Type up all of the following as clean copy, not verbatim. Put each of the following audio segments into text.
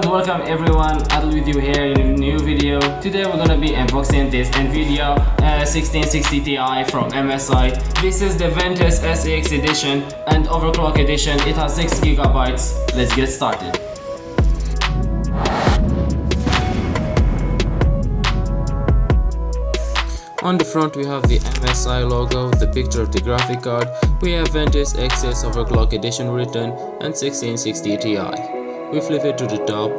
and welcome everyone. Adel with you here in a new video. Today we're gonna be unboxing this NVIDIA 1660 Ti from MSI. This is the Ventus SX edition and overclock edition. It has 6 gigabytes. Let's get started. On the front we have the MSI logo, the picture of the graphic card, we have Ventus XS Overclock Edition written and 1660 Ti. We flip it to the top.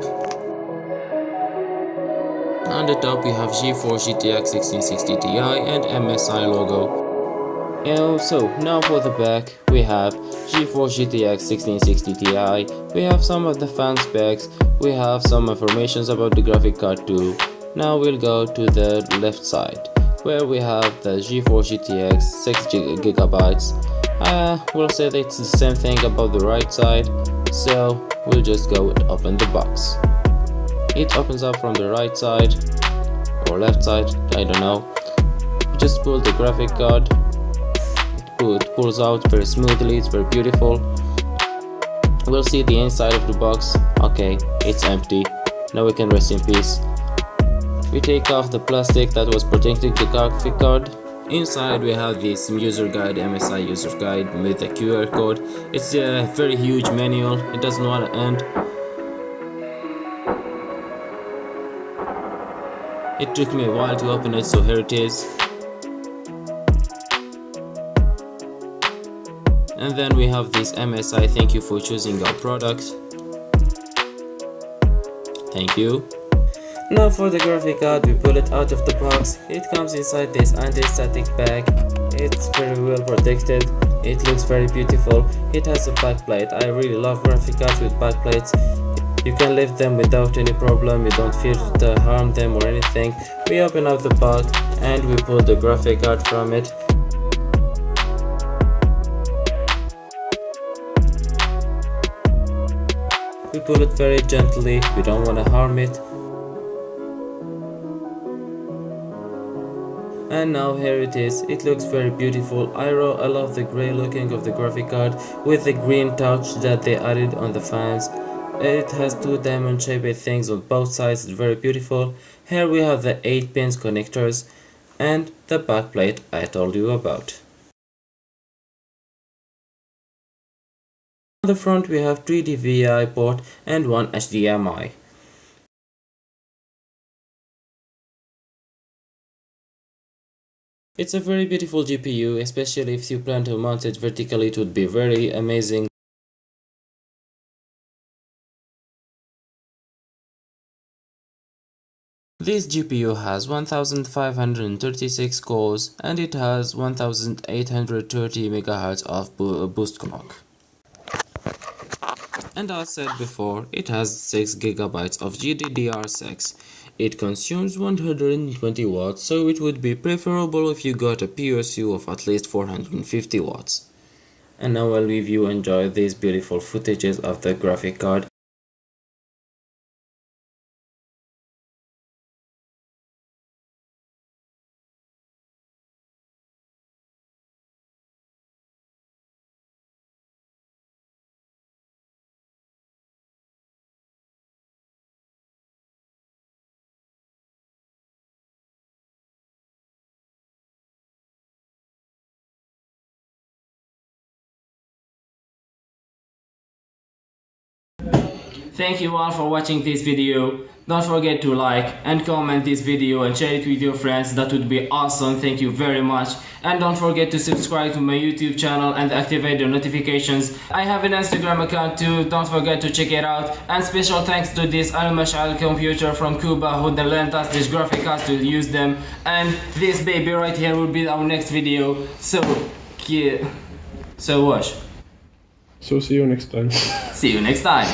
On the top we have geforce GTX 1660 Ti and MSI logo. So now for the back we have geforce GTX 1660 Ti. We have some of the fan specs, we have some information about the graphic card too. Now we'll go to the left side, where we have the geforce GTX 6 gigabytes. We'll say that it's the same thing about the right side, so we'll just go and open the box. It opens up from the right side or left side, I don't know. You just pull the graphic card, it pulls out very smoothly, it's very beautiful. We'll see the inside of the box. Okay, it's empty. Now we can rest in peace. We take off the plastic that was protecting the graphic card. Inside we have this user guide, MSI user guide with a QR code. It's a very huge manual, it doesn't want to end. It took me a while to open it, so here it is. And then we have this MSI thank you for choosing our product. Thank you. Now for the graphic card, we pull it out of the box. It comes inside this anti-static bag. It's very well protected. It looks very beautiful. It has a backplate. I really love graphic cards with backplates. You can lift them without any problem. You don't fear to harm them or anything. We open up the box and we pull the graphic card from it. We pull it very gently. We don't want to harm it. And now here it is. It looks very beautiful. I love the gray looking of the graphic card with the green touch that they added on the fans. It has two diamond shaped things on both sides. It's very beautiful. Here we have the 8 pins connectors and the backplate I told you about. On the front we have 3 DVI port and 1 HDMI. It's a very beautiful GPU, especially if you plan to mount it vertically. It would be very amazing. This GPU has 1536 cores and it has 1830 MHz of boost clock. And as said before, it has 6 GB of GDDR6. It consumes 120 watts, so it would be preferable if you got a PSU of at least 450 watts. And now I'll leave you enjoy these beautiful footages of the graphic card. Thank you all for watching this video. Don't forget to like and comment this video and share it with your friends. That would be awesome. Thank you very much. And don't forget to subscribe to my YouTube channel and activate the notifications. I have an Instagram account too. Don't forget to check it out. And special thanks to this Almashaal computer from Cuba who lent us this graphic cards to use them. And this baby right here will be our next video. So yeah. So watch. So see you next time. See you next time.